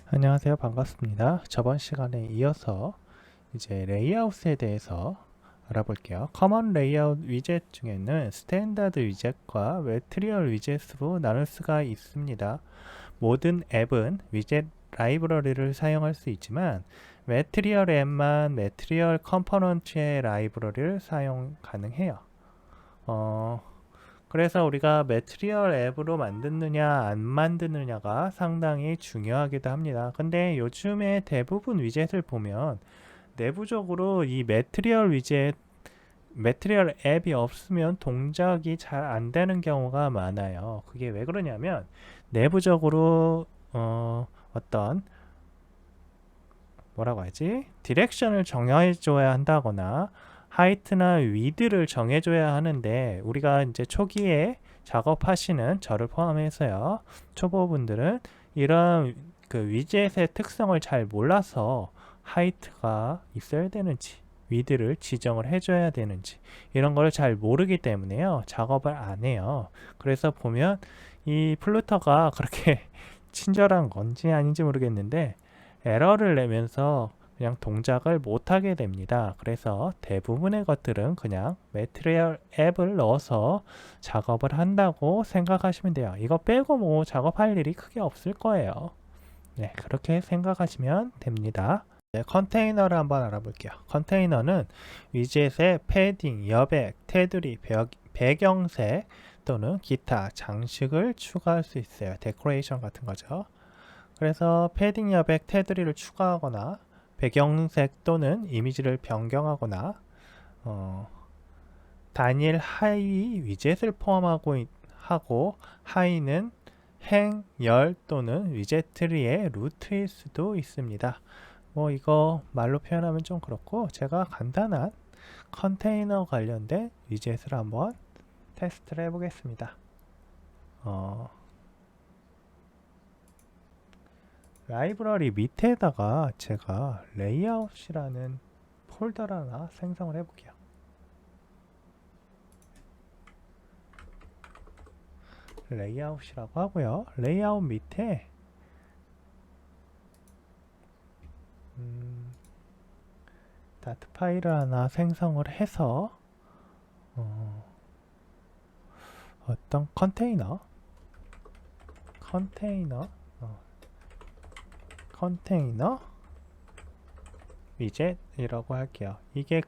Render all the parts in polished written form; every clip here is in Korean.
안녕하세요. 반갑습니다. 저번 시간에 이어서 이제 레이아웃에 대해서 알아볼게요. 커먼 레이아웃 위젯 중에는 스탠다드 위젯과 매트리얼 위젯으로 나눌 수가 있습니다. 모든 앱은 위젯 라이브러리를 사용할 수 있지만 매트리얼 앱만 매트리얼 컴포넌트의 라이브러리를 사용 가능해요. 그래서 우리가 매트리얼 앱으로 만드느냐 안 만드느냐가 상당히 중요하기도 합니다. 근데 요즘에 대부분 위젯을 보면 내부적으로 이 매트리얼 앱이 없으면 동작이 잘 안 되는 경우가 많아요. 그게 왜 그러냐면 내부적으로 어떤 뭐라고 하지? 디렉션을 정해줘야 한다거나 하이트나 위드를 정해줘야 하는데 우리가 이제 초기에 작업하시는 저를 포함해서요. 초보분들은 이런 그 위젯의 특성을 잘 몰라서 하이트가 있어야 되는지 위드를 지정을 해줘야 되는지 이런 걸 잘 모르기 때문에요. 작업을 안 해요. 그래서 보면 이 플루터가 그렇게 친절한 건지 아닌지 모르겠는데 에러를 내면서 그냥 동작을 못하게 됩니다. 그래서 대부분의 것들은 그냥 매트리얼 앱을 넣어서 작업을 한다고 생각하시면 돼요. 이거 빼고 뭐 작업할 일이 크게 없을 거예요. 네, 그렇게 생각하시면 됩니다. 네, 컨테이너를 한번 알아볼게요. 컨테이너는 위젯의 패딩, 여백, 테두리, 배경색 또는 기타 장식을 추가할 수 있어요. 데코레이션 같은 거죠. 그래서 패딩 여백 테두리를 추가하거나 배경색 또는 이미지를 변경하거나 어, 단일 하이 위젯을 포함하고 하고 하이는 행, 열 또는 위젯 트리의 루트일 수도 있습니다. 뭐 이거 말로 표현하면 좀 그렇고 제가 간단한 컨테이너 관련된 위젯을 한번 테스트를 해보겠습니다. 라이브러리 밑에다가 제가 레이아웃이라는 폴더를 하나 생성을 해볼게요. 레이아웃이라고 하고요. 레이아웃 밑에 다트 파일을 하나 생성을 해서 어떤 컨테이너 컨테이너 위젯이라고 할게요. 이게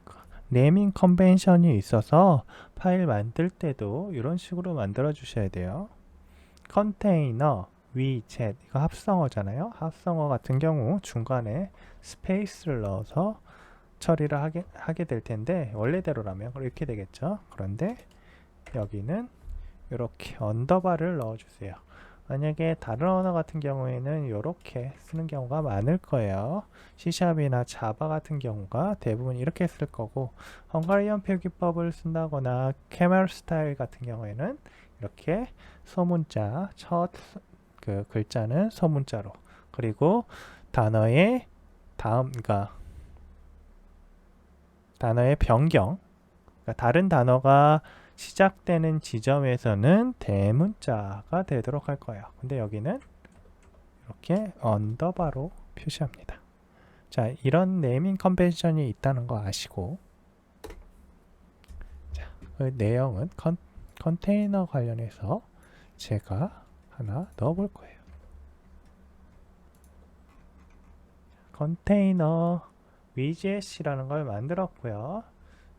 네이밍 컨벤션이 있어서 파일 만들 때도 이런 식으로 만들어 주셔야 돼요. 컨테이너 위젯 이거 합성어잖아요. 합성어 같은 경우 중간에 스페이스를 넣어서 처리를 하게 될 텐데 원래대로라면 이렇게 되겠죠. 그런데 여기는 이렇게 언더바를 넣어주세요. 만약에 다른 언어 같은 경우에는 이렇게 쓰는 경우가 많을 거예요. C샵이나 자바 같은 경우가 대부분 이렇게 쓸 거고 헝가리언 표기법을 쓴다거나 캐멜 스타일 같은 경우에는 이렇게 소문자 첫 그 글자는 소문자로 그리고 단어의 그러니까 단어의 변경 그러니까 다른 단어가 시작되는 지점에서는 대문자가 되도록 할 거예요. 근데 여기는 이렇게 언더바로 표시합니다. 자, 이런 네이밍 컨벤션이 있다는 거 아시고 자, 그 내용은 컨테이너 관련해서 제가 하나 넣어 볼 거예요. 컨테이너 위젯이라는 걸 만들었고요.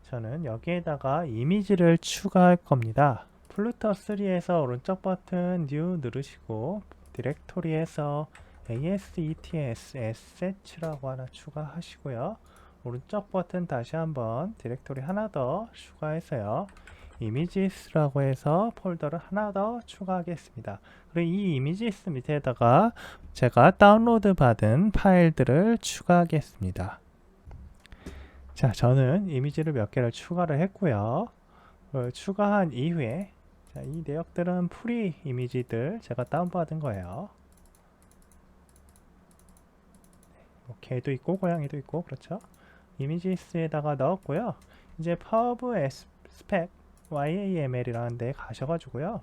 저는 여기에다가 이미지를 추가할 겁니다. 플루터 3에서 오른쪽 버튼 New 누르시고 디렉토리에서 ASETS Assets라고 하나 추가하시고요. 오른쪽 버튼 다시 한번 디렉토리 하나 더 추가해서요. 이미지스라고 해서 폴더를 하나 더 추가하겠습니다. 그리고 이 이미지스 밑에다가 제가 다운로드 받은 파일들을 추가하겠습니다. 자, 저는 이미지를 몇 개를 추가를 했고요. 추가한 이후에 자, 이 내역들은 프리 이미지들 제가 다운받은 거예요. 뭐 개도 있고 고양이도 있고 그렇죠. 이미지스에다가 넣었고요. 이제 퍼브 스펙 YAML이라는 데 가셔가지고요.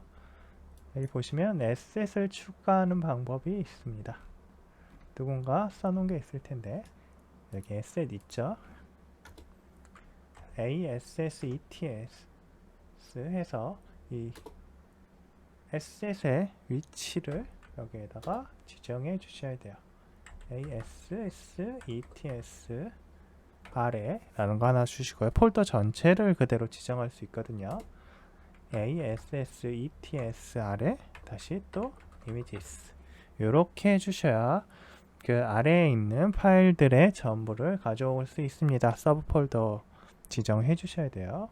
여기 보시면 에셋을 추가하는 방법이 있습니다. 누군가 써놓은 게 있을 텐데 여기 asset 있죠. assets 해서 이 asset의 위치를 여기에다가 지정해 주셔야 돼요. assets 아래라는 거 하나 주시고요. 폴더 전체를 그대로 지정할 수 있거든요. assets 아래 다시 또 images 이렇게 해주셔야 그 아래에 있는 파일들의 전부를 가져올 수 있습니다. 서브 폴더 지정해 주셔야 돼요.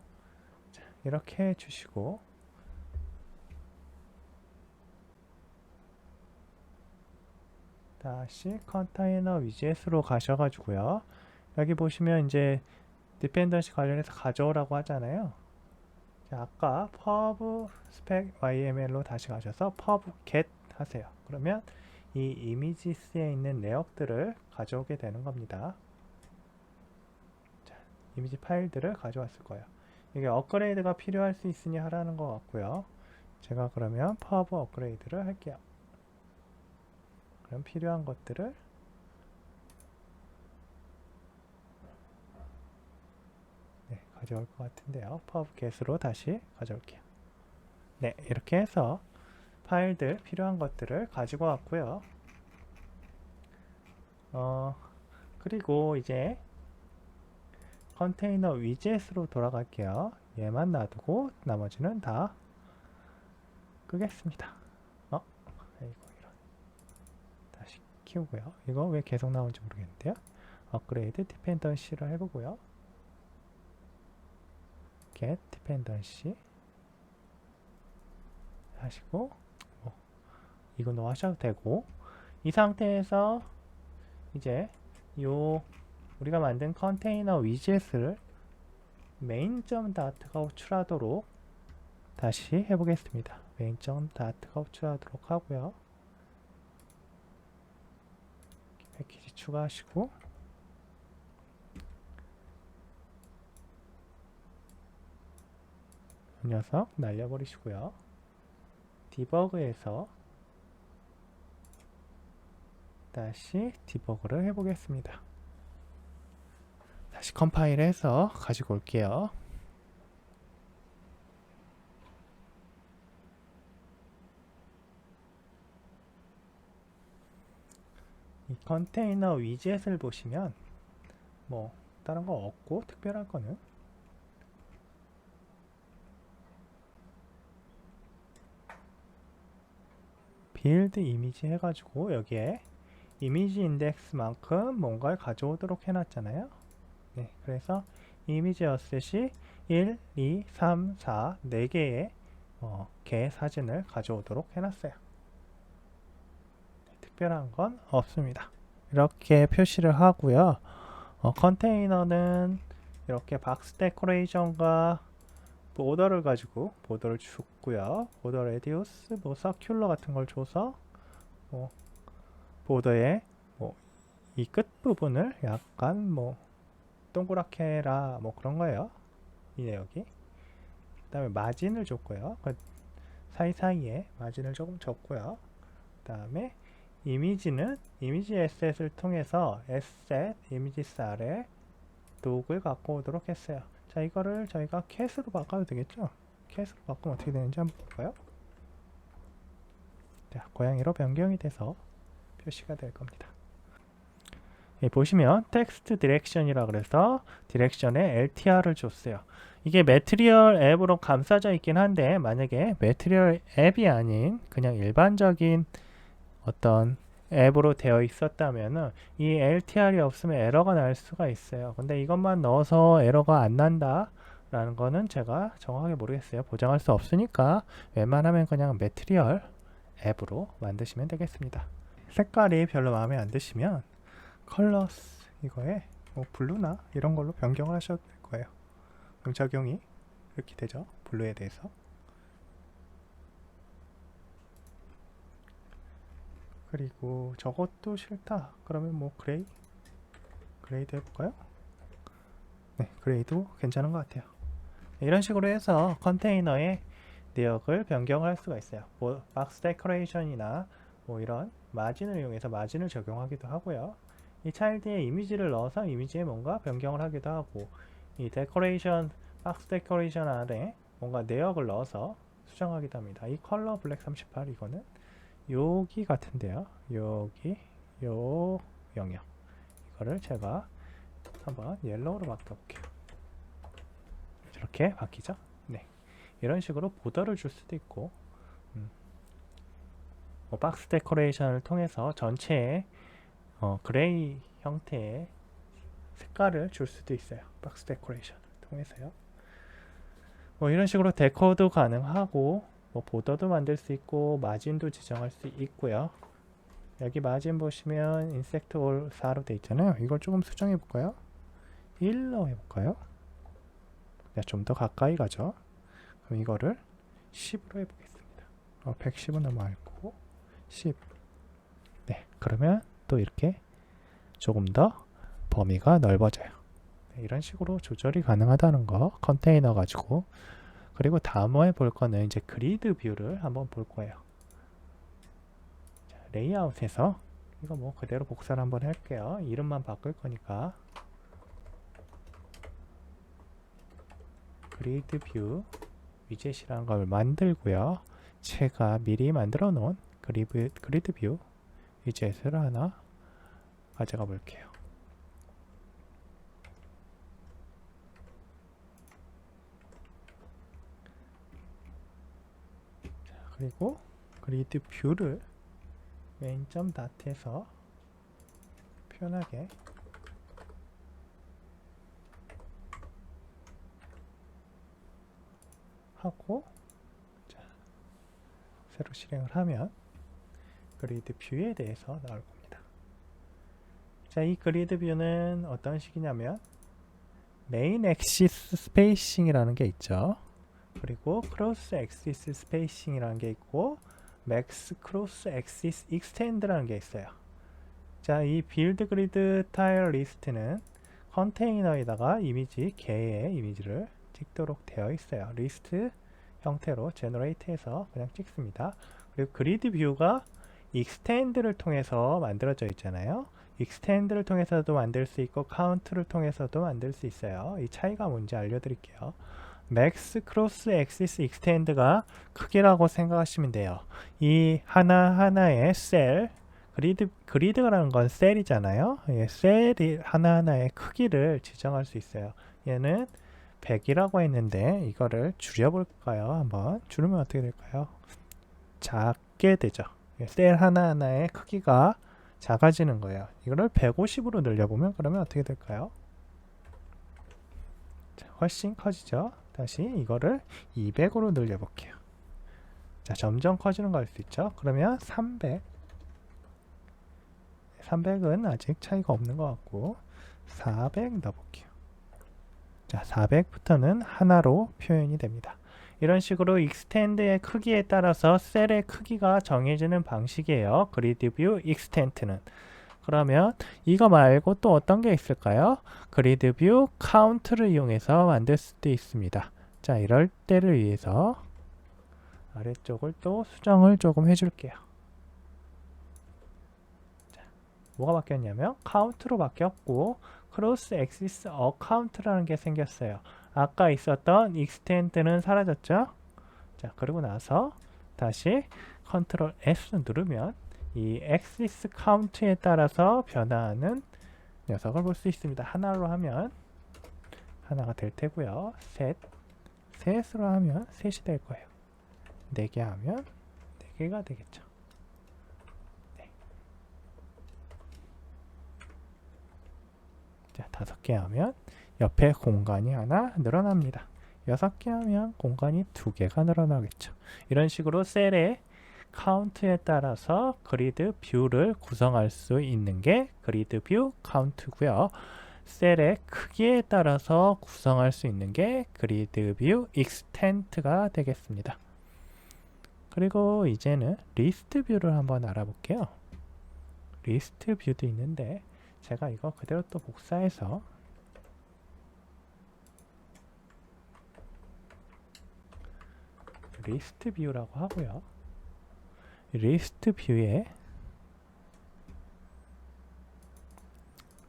자, 이렇게 해주시고 다시 컨테이너 위젯으로 가셔가지고요. 여기 보시면 이제 디펜던시 관련해서 가져오라고 하잖아요. 자, 아까 pub spec yml로 다시 가셔서 pub get 하세요. 그러면 이 이미지스에 있는 내역들을 가져오게 되는 겁니다. 자, 이미지 파일들을 가져왔을 거예요. 이게 업그레이드가 필요할 수 있으니 하라는 것 같고요. 제가 그러면 pub 업그레이드를 할게요. 그럼 필요한 것들을 가져올 것 같은데요. pub get으로 다시 가져올게요. 네, 이렇게 해서 파일들 필요한 것들을 가지고 왔고요. 그리고 이제 컨테이너 위젯으로 돌아갈게요. 얘만 놔두고 나머지는 다 끄겠습니다. 아이고 이런. 다시 키우고요. 이거 왜 계속 나오는지 모르겠는데요. 업그레이드 디펜던시를 해보고요. get dependency 하시고 이거 너 하셔도 되고 이 상태에서 이제 요 우리가 만든 컨테이너 위젯을 main.dat가 호출하도록 다시 해보겠습니다. main.dat가 호출하도록 하고요. 패키지 추가하시고 이 녀석 날려버리시고요. 디버그에서 다시 디버그를 해보겠습니다. 다시 컴파일해서 가지고 올게요. 이 컨테이너 위젯을 보시면 뭐 다른 거 없고 특별한 거는 빌드 이미지 해가지고 여기에 이미지 인덱스만큼 뭔가를 가져오도록 해놨잖아요. 네, 그래서 이미지 어셋이 1, 2, 3, 4, 4개의 개 사진을 가져오도록 해놨어요. 특별한 건 없습니다. 이렇게 표시를 하고요. 컨테이너는 이렇게 박스 데코레이션과 보더를 가지고 보더를 줬고요. 보더 레디우스, 서큘러 같은 걸 줘서 보더의 이 끝부분을 약간 동그랗게 해라 그런 거예요. 이 내역이. 그 다음에 마진을 줬고요. 그 사이사이에 마진을 조금 줬고요. 그 다음에 이미지는 이미지 에셋을 통해서 에셋 이미지스 아래 독을 갖고 오도록 했어요. 자, 이거를 저희가 캣으로 바꿔도 되겠죠? 캣으로 바꾸면 어떻게 되는지 한번 볼까요? 자, 고양이로 변경이 돼서 표시가 될 겁니다. 보시면 텍스트 디렉션이라 그래서 디렉션에 LTR을 줬어요. 이게 매트리얼 앱으로 감싸져 있긴 한데 만약에 매트리얼 앱이 아닌 그냥 일반적인 어떤 앱으로 되어 있었다면은 이 LTR이 없으면 에러가 날 수가 있어요. 근데 이것만 넣어서 에러가 안 난다 라는 거는 제가 정확하게 모르겠어요. 보장할 수 없으니까 웬만하면 그냥 매트리얼 앱으로 만드시면 되겠습니다. 색깔이 별로 마음에 안 드시면 컬러스 이거에 블루나 이런 걸로 변경을 하셔도 될 거예요. 그럼 적용이 이렇게 되죠. 블루에 대해서. 그리고 저것도 싫다. 그러면 그레이도 해볼까요? 네, 그레이도 괜찮은 것 같아요. 이런 식으로 해서 컨테이너의 내역을 변경할 수가 있어요. 박스 데코레이션이나 이런 마진을 이용해서 마진을 적용하기도 하고요. 이 차일드에 이미지를 넣어서 이미지에 뭔가 변경을 하기도 하고, 이 데코레이션, 박스 데코레이션 안에 뭔가 내역을 넣어서 수정하기도 합니다. 이 컬러 블랙 38 이거는 여기 같은데요. 여기 요 영역 이거를 제가 한번 옐로우로 바꿔볼게요. 이렇게 바뀌죠. 네, 이런 식으로 보더를 줄 수도 있고, 박스 데코레이션을 통해서 전체에 그레이 형태의 색깔을 줄 수도 있어요. 박스 데코레이션을 통해서요. 이런 식으로 데코도 가능하고, 보더도 만들 수 있고, 마진도 지정할 수 있고요. 여기 마진 보시면 인섹트 올 4로 돼 있잖아요. 이걸 조금 수정해 볼까요? 1로 해볼까요? 좀 더 가까이 가죠. 그럼 이거를 10으로 해보겠습니다. 110은 너무 많고 10. 네, 그러면 또 이렇게 조금 더 범위가 넓어져요. 네, 이런 식으로 조절이 가능하다는 거, 컨테이너 가지고. 그리고 다음에 볼 거는 이제 그리드 뷰를 한번 볼 거예요. 자, 레이아웃에서 이거 뭐 그대로 복사를 한번 할게요. 이름만 바꿀 거니까. 그리드 뷰 위젯이라는 걸 만들고요. 제가 미리 만들어 놓은 그리드 뷰 위젯을 하나 가져가 볼게요. 자, 그리고 그리드 뷰를 메인.닷 해서 편하게 하고, 자, 새로 실행을 하면 그리드 뷰에 대해서 나올 겁니다. 자, 이 그리드 뷰는 어떤 식이냐면 메인 엑시스 스페이싱이라는 게 있죠. 그리고 크로스 엑시스 스페이싱이라는 게 있고, 맥스 크로스 엑시스 익스텐드라는 게 있어요. 자, 이 빌드 그리드 타일 리스트는 컨테이너에다가 이미지 개의 이미지를 찍도록 되어 있어요. 리스트 형태로 제너레이트해서 그냥 찍습니다. 그리고 그리드 뷰가 익스텐드를 통해서 만들어져 있잖아요. 익스텐드를 통해서도 만들 수 있고 카운트를 통해서도 만들 수 있어요. 이 차이가 뭔지 알려드릴게요. 맥스 크로스 엑시스 익스텐드가 크기라고 생각하시면 돼요. 이 하나하나의 셀, 그리드라는 건 셀이잖아요. 예, 셀이 하나하나의 크기를 지정할 수 있어요. 얘는 100이라고 했는데 이거를 줄여볼까요? 한번 줄이면 어떻게 될까요? 작게 되죠. 셀 하나하나의 크기가 작아지는 거예요. 이거를 150으로 늘려보면 그러면 어떻게 될까요? 자, 훨씬 커지죠. 다시 이거를 200으로 늘려볼게요. 자, 점점 커지는 거 알 수 있죠. 그러면 300. 300은 아직 차이가 없는 것 같고 400 넣어볼게요. 자, 400부터는 하나로 표현이 됩니다. 이런 식으로 익스텐드의 크기에 따라서 셀의 크기가 정해지는 방식이에요. 그리드 뷰 익스텐트는. 그러면 이거 말고 또 어떤 게 있을까요? 그리드 뷰 카운트를 이용해서 만들 수도 있습니다. 자, 이럴 때를 위해서 아래쪽을 또 수정을 조금 해줄게요. 자, 뭐가 바뀌었냐면 카운트로 바뀌었고 크로스 엑시스 어카운트라는 게 생겼어요. 아까 있었던 익스텐드는 사라졌죠? 자, 그리고 나서 다시 컨트롤 S 누르면 이 엑시스 카운트에 따라서 변화하는 녀석을 볼 수 있습니다. 하나로 하면 하나가 될 테고요. 셋으로 하면 셋이 될 거예요. 4개 하면 4개가 되겠죠. 네. 자, 5개 하면 옆에 공간이 하나 늘어납니다. 6개 하면 공간이 2개가 늘어나겠죠. 이런 식으로 셀의 카운트에 따라서 그리드 뷰를 구성할 수 있는 게 그리드 뷰 카운트고요. 셀의 크기에 따라서 구성할 수 있는 게 그리드 뷰 익스텐트가 되겠습니다. 그리고 이제는 리스트 뷰를 한번 알아볼게요. 리스트 뷰도 있는데 제가 이거 그대로 또 복사해서 리스트 뷰라고 하고요. 리스트 뷰에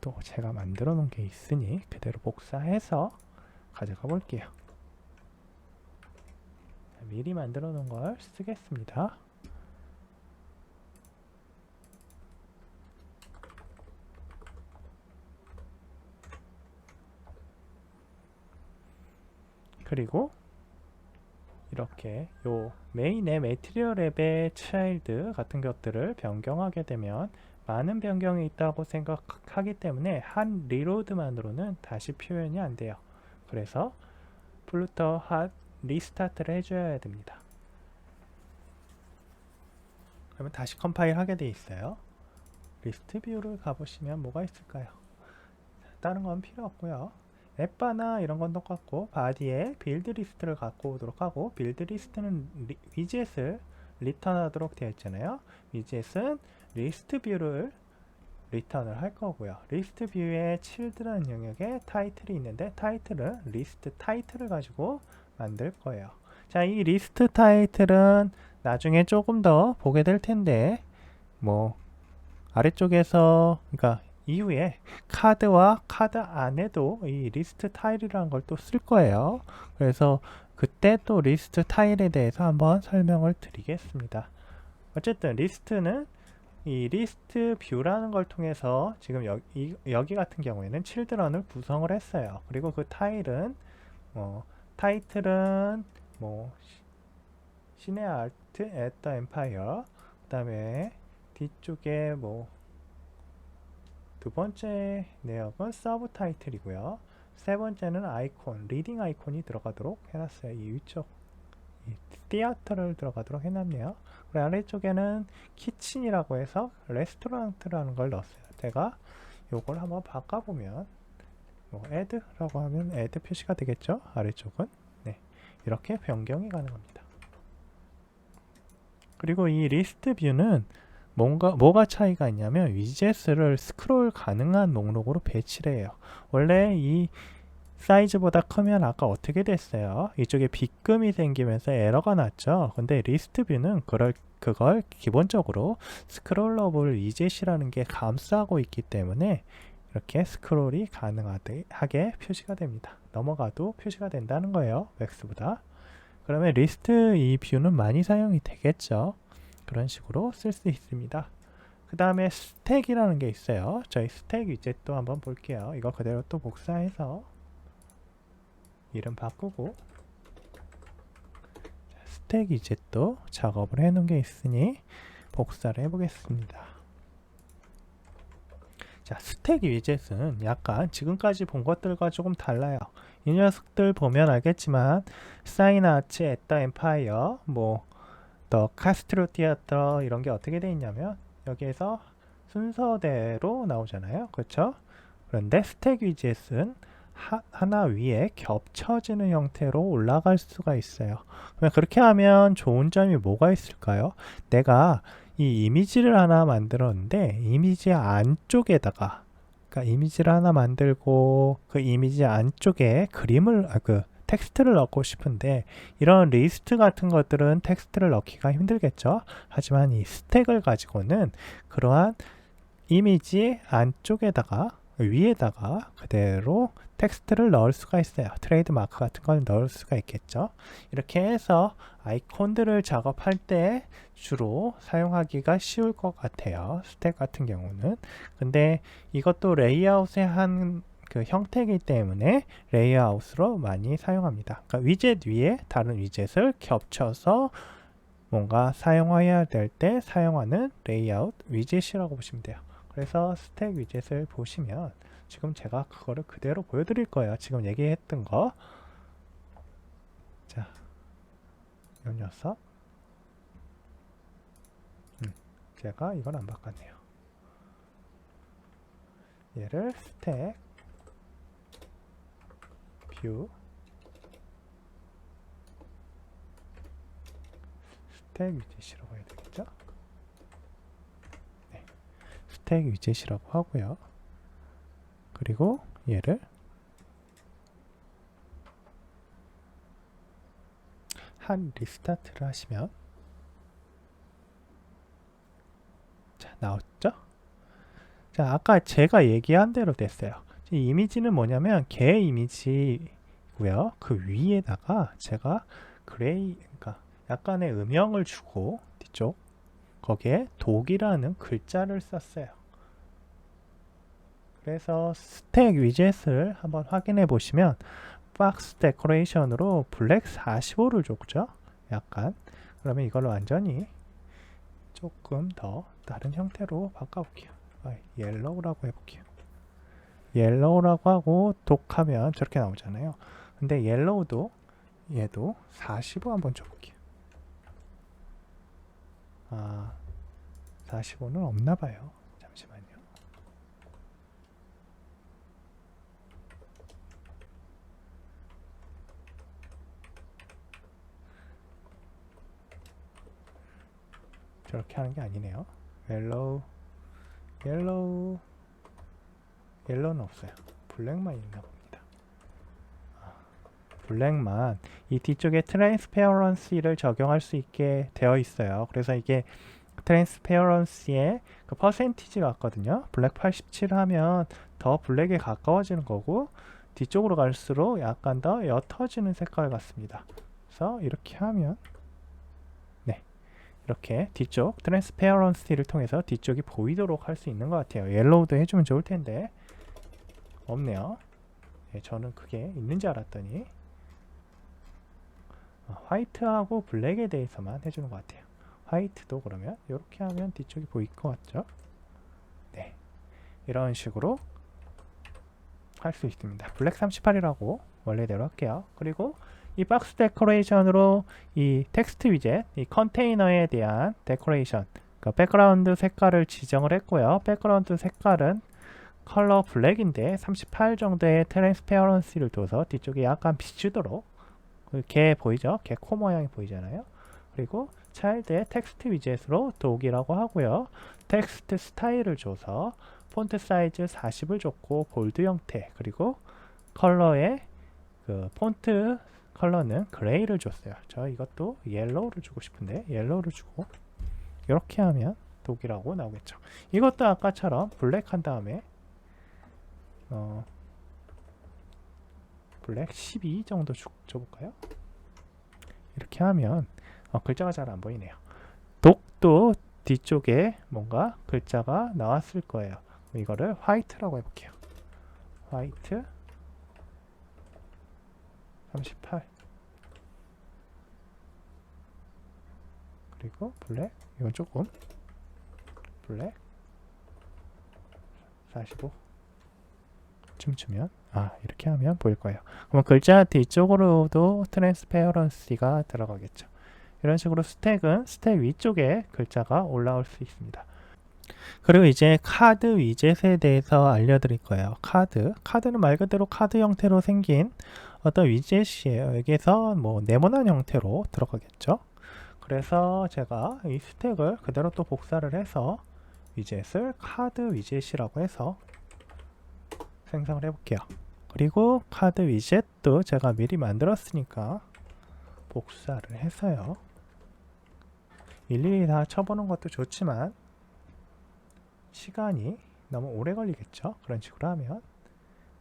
또 제가 만들어 놓은 게 있으니 그대로 복사해서 가져가 볼게요. 미리 만들어 놓은 걸 쓰겠습니다. 그리고 이렇게 요 메인의 매트리얼 앱의 차일드 같은 것들을 변경하게 되면 많은 변경이 있다고 생각하기 때문에 한 리로드만으로는 다시 표현이 안 돼요. 그래서 플루터 핫 리스타트를 해줘야 됩니다. 그러면 다시 컴파일 하게 돼 있어요. 리스트 뷰를 가보시면 뭐가 있을까요? 다른 건 필요 없고요. 앱바나 이런 건 똑같고 바디에 빌드 리스트를 갖고 오도록 하고, 빌드 리스트는 위젯을 리턴하도록 되어 있잖아요. 위젯은 리스트 뷰를 리턴을 할 거고요. 리스트 뷰에 child라는 영역에 타이틀이 있는데 타이틀은 리스트 타이틀을 가지고 만들 거예요. 자, 이 리스트 타이틀은 나중에 조금 더 보게 될 텐데, 뭐 아래쪽에서, 그러니까 이후에 카드와 카드 안에도 이 리스트 타일이라는 걸 또 쓸 거예요. 그래서 그때 또 리스트 타일에 대해서 한번 설명을 드리겠습니다. 어쨌든 리스트는 이 리스트 뷰라는 걸 통해서 지금 여기 같은 경우에는 children을 구성을 했어요. 그리고 그 타일은 타이틀은 신의 아트 at the empire, 그 다음에 뒤쪽에 두 번째 내역은 서브 타이틀이고요. 세 번째는 아이콘, 리딩 아이콘이 들어가도록 해놨어요. 이 위쪽 티아터를 들어가도록 해놨네요. 그리고 아래쪽에는 키친이라고 해서 레스토랑트라는 걸 넣었어요. 제가 요걸 한번 바꿔보면 add라고 하면 add 표시가 되겠죠. 아래쪽은 네, 이렇게 변경이 가능합니다. 그리고 이 리스트 뷰는 뭐가 차이가 있냐면 위젯을 스크롤 가능한 목록으로 배치를 해요. 원래 이 사이즈보다 크면 아까 어떻게 됐어요? 이쪽에 빗금이 생기면서 에러가 났죠. 근데 리스트 뷰는 그걸 기본적으로 스크롤러블 위젯이라는 게 감싸고 있기 때문에 이렇게 스크롤이 가능하게 표시가 됩니다. 넘어가도 표시가 된다는 거예요. 맥스보다. 그러면 리스트 이 뷰는 많이 사용이 되겠죠. 그런 식으로 쓸 수 있습니다. 그 다음에 스택이라는 게 있어요. 저희 스택 위젯도 한번 볼게요. 이거 그대로 또 복사해서 이름 바꾸고, 스택 위젯도 작업을 해 놓은 게 있으니 복사를 해 보겠습니다. 자, 스택 위젯은 약간 지금까지 본 것들과 조금 달라요. 이 녀석들 보면 알겠지만 사인 아츠 at the empire, 더 카스트로 티아터 이런 게 어떻게 돼 있냐면 여기에서 순서대로 나오잖아요. 그렇죠? 그런데 스택 위젯은 하나 위에 겹쳐지는 형태로 올라갈 수가 있어요. 그러면 그렇게 하면 좋은 점이 뭐가 있을까요? 내가 이 이미지를 하나 만들었는데 이미지 안쪽에다가, 그러니까 이미지를 하나 만들고 그 이미지 안쪽에 텍스트를 넣고 싶은데, 이런 리스트 같은 것들은 텍스트를 넣기가 힘들겠죠. 하지만 이 스택을 가지고는 그러한 이미지 안쪽에다가 위에다가 그대로 텍스트를 넣을 수가 있어요. 트레이드 마크 같은 걸 넣을 수가 있겠죠. 이렇게 해서 아이콘들을 작업할 때 주로 사용하기가 쉬울 것 같아요. 스택 같은 경우는. 근데 이것도 레이아웃의 한 형태이기 때문에 레이아웃으로 많이 사용합니다. 그러니까 위젯 위에 다른 위젯을 겹쳐서 뭔가 사용해야 될 때 사용하는 레이아웃 위젯이라고 보시면 돼요. 그래서 스택 위젯을 보시면 지금 제가 그거를 그대로 보여드릴 거예요. 지금 얘기했던 거. 자, 이 녀석. 제가 이건 안 바꿨네요. 얘를 스택 뷰 스택 위젯이라고 해야 되겠죠? 네, 스택 위젯이라고 하고요. 그리고 얘를 한 리스타트를 하시면 자, 나왔죠? 자, 아까 제가 얘기한 대로 됐어요. 이 이미지는 뭐냐면 개 이미지고요. 그 위에다가 제가 그레이, 그러니까 약간의 음영을 주고 뒤쪽 거기에 독이라는 글자를 썼어요. 그래서 스택 위젯을 한번 확인해 보시면 박스 데코레이션으로 블랙 45를 줬죠. 약간. 그러면 이걸 완전히 조금 더 다른 형태로 바꿔볼게요. 옐로우라고 해볼게요. 옐로우라고 하고 독하면 저렇게 나오잖아요. 근데 옐로우도 얘도 45 한번 줘볼게요. 45는 없나봐요. 잠시만요. 저렇게 하는 게 아니네요. 옐로우는 없어요. 블랙만 있나 봅니다. 블랙만 이 뒤쪽에 트랜스페어런시를 적용할 수 있게 되어 있어요. 그래서 이게 트랜스페어런시의 그 퍼센티지 같거든요. 블랙 87 하면 더 블랙에 가까워지는 거고 뒤쪽으로 갈수록 약간 더 옅어지는 색깔 같습니다. 그래서 이렇게 하면 이렇게 뒤쪽 트랜스페어런시를 통해서 뒤쪽이 보이도록 할 수 있는 것 같아요. 옐로우도 해주면 좋을 텐데 없네요. 저는 그게 있는지 알았더니 화이트하고 블랙에 대해서만 해주는 것 같아요. 화이트도 그러면 이렇게 하면 뒤쪽이 보일 것 같죠? 네, 이런 식으로 할 수 있습니다. 블랙 38이라고 원래대로 할게요. 그리고 이 박스 데코레이션으로 이 텍스트 위젯, 이 컨테이너에 대한 데코레이션, 그러니까 백그라운드 색깔을 지정을 했고요. 백그라운드 색깔은 컬러 블랙인데 38 정도의 트랜스페어런시를 둬서 뒤쪽에 약간 비추도록 개 보이죠? 개 코 모양이 보이잖아요. 그리고 차일드의 텍스트 위젯으로 독이라고 하고요. 텍스트 스타일을 줘서 폰트 사이즈 40을 줬고 볼드 형태, 그리고 컬러의 그 폰트 컬러는 그레이를 줬어요. 저 이것도 옐로우를 주고 싶은데 옐로우를 주고 이렇게 하면 독이라고 나오겠죠. 이것도 아까처럼 블랙 한 다음에 블랙 12 정도 줘볼까요? 이렇게 하면 글자가 잘 안 보이네요. 독도 뒤쪽에 뭔가 글자가 나왔을 거예요. 이거를 화이트라고 해볼게요. 화이트 38 그리고 블랙, 이건 조금 블랙 45 춤추면 이렇게 하면 보일 거예요. 그럼 글자 뒤쪽으로도 트랜스페어런시가 들어가겠죠. 이런 식으로 스택은 스택 위쪽에 글자가 올라올 수 있습니다. 그리고 이제 카드 위젯에 대해서 알려드릴 거예요. 카드는 말 그대로 카드 형태로 생긴 어떤 위젯이에요. 여기서 뭐 네모난 형태로 들어가겠죠. 그래서 제가 이 스택을 그대로 또 복사를 해서 위젯을 카드 위젯이라고 해서 생성을 해볼게요. 그리고 카드 위젯도 제가 미리 만들었으니까 복사를 해서요. 일일이 다 쳐보는 것도 좋지만 시간이 너무 오래 걸리겠죠. 그런 식으로 하면.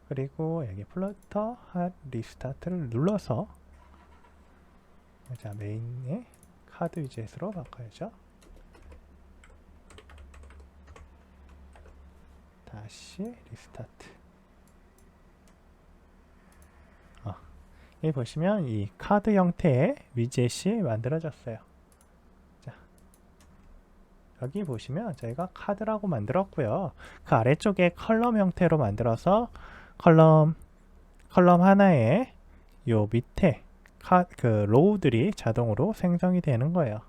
그리고 여기 플러터 핫 리스타트를 눌러서 자, 메인에 카드 위젯으로 바꿔야죠. 다시 리스타트. 여기 보시면 이 카드 형태의 위젯이 만들어졌어요. 자, 여기 보시면 저희가 카드라고 만들었고요. 그 아래쪽에 컬럼 형태로 만들어서 컬럼 하나에 요 밑에 그 로우들이 자동으로 생성이 되는 거예요.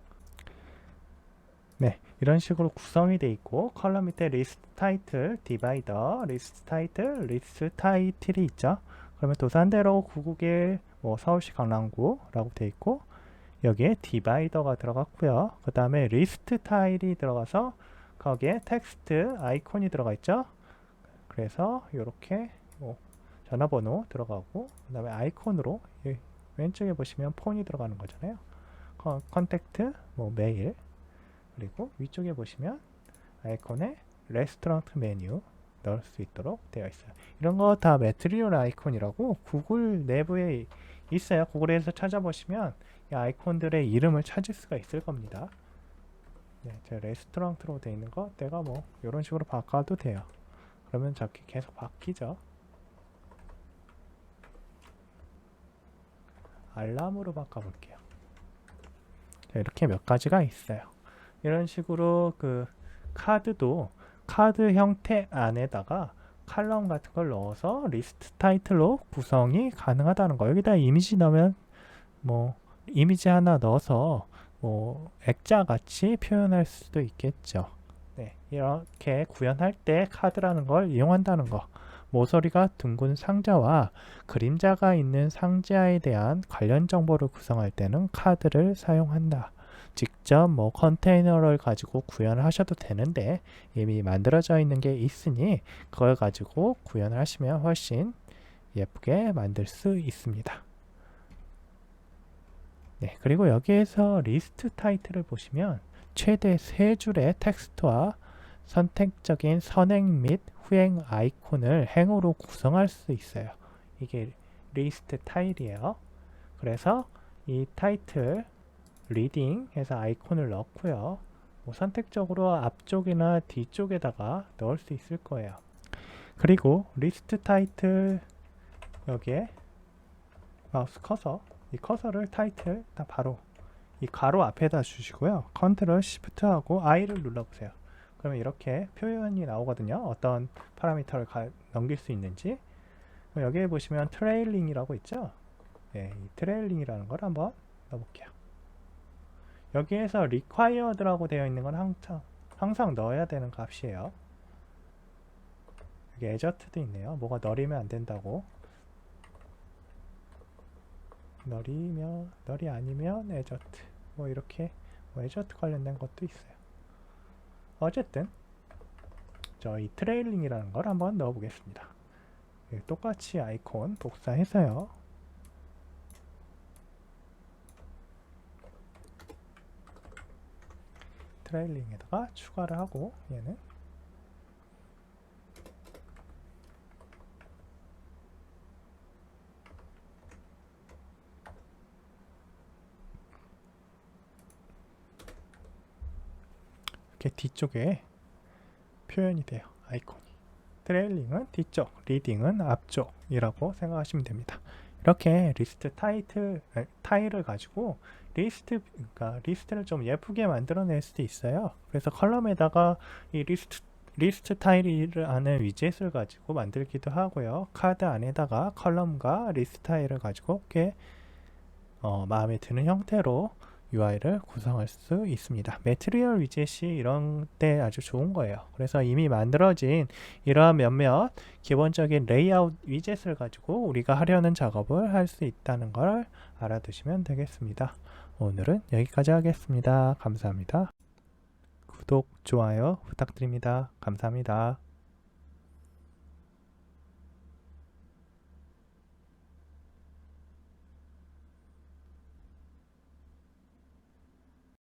네, 이런 식으로 구성이 되어 있고 컬럼 밑에 리스트 타이틀, 디바이더, 리스트 타이틀, 리스트 타이틀이 있죠. 그러면 도산대로 991 서울시 강남구라고 되어 있고 여기에 디바이더가 들어갔고요. 그 다음에 리스트 타일이 들어가서 거기에 텍스트 아이콘이 들어가 있죠. 그래서 이렇게 전화번호 들어가고 그 다음에 아이콘으로 왼쪽에 보시면 폰이 들어가는 거잖아요. 컨택트, 메일, 그리고 위쪽에 보시면 아이콘에 레스토랑트 메뉴 넣을 수 있도록 되어 있어요. 이런 거 다 매트리얼 아이콘이라고 구글 내부에 있어요. 구글에서 찾아보시면 이 아이콘들의 이름을 찾을 수가 있을 겁니다. 네, 제 레스토랑트로 되어 있는 거 내가 뭐 이런 식으로 바꿔도 돼요. 그러면 저렇게 계속 바뀌죠. 알람으로 바꿔볼게요. 자, 이렇게 몇 가지가 있어요. 이런 식으로 그 카드도 카드 형태 안에다가 칼럼 같은 걸 넣어서 리스트 타이틀로 구성이 가능하다는 거. 여기다 이미지 넣으면 뭐 이미지 하나 넣어서 뭐 액자 같이 표현할 수도 있겠죠. 네, 이렇게 구현할 때 카드라는 걸 이용한다는 거. 모서리가 둥근 상자와 그림자가 있는 상자에 대한 관련 정보를 구성할 때는 카드를 사용한다. 직접 뭐 컨테이너를 가지고 구현을 하셔도 되는데 이미 만들어져 있는 게 있으니 그걸 가지고 구현을 하시면 훨씬 예쁘게 만들 수 있습니다. 네, 그리고 여기에서 리스트 타이틀을 보시면 최대 3줄의 텍스트와 선택적인 선행 및 후행 아이콘을 행으로 구성할 수 있어요. 이게 리스트 타일이에요. 그래서 이 타이틀 리딩 해서 아이콘을 넣고요. 뭐 선택적으로 앞쪽이나 뒤쪽에다가 넣을 수 있을 거예요. 그리고 리스트 타이틀 여기에 마우스 커서 이 커서를 타이틀 다 바로 이 가로 앞에다 주시고요. 컨트롤 시프트 하고 I를 눌러보세요. 그러면 이렇게 표현이 나오거든요. 어떤 파라미터를 넘길 수 있는지. 여기에 보시면 트레일링이라고 있죠. 네, 이 트레일링이라는 걸 한번 넣어볼게요. 여기에서 required라고 되어 있는 건 항상 넣어야 되는 값이에요. 여기 adjust도 있네요. 뭐가 널이면 안 된다고. 널이 아니면 adjust. 뭐 이렇게 뭐 adjust 관련된 것도 있어요. 어쨌든 저희 트레일링이라는 걸 한번 넣어 보겠습니다. 똑같이 아이콘 복사해서요. 트레일링에다가 추가를 하고 얘는 이렇게 뒤쪽에 표현이 돼요. 아이콘이. 트레일링은 뒤쪽, 리딩은 앞쪽이라고 생각하시면 됩니다. 이렇게 리스트 타일을 가지고 그러니까 리스트를 좀 예쁘게 만들어낼 수도 있어요. 그래서 컬럼에다가 이 리스트 타일을 하는 위젯을 가지고 만들기도 하고요. 카드 안에다가 컬럼과 리스트 타일을 가지고 이렇게 마음에 드는 형태로 UI를 구성할 수 있습니다. 매트리얼 위젯이 이런 때 아주 좋은 거예요. 그래서 이미 만들어진 이러한 몇몇 기본적인 레이아웃 위젯을 가지고 우리가 하려는 작업을 할 수 있다는 걸 알아두시면 되겠습니다. 오늘은 여기까지 하겠습니다. 감사합니다. 구독, 좋아요 부탁드립니다. 감사합니다.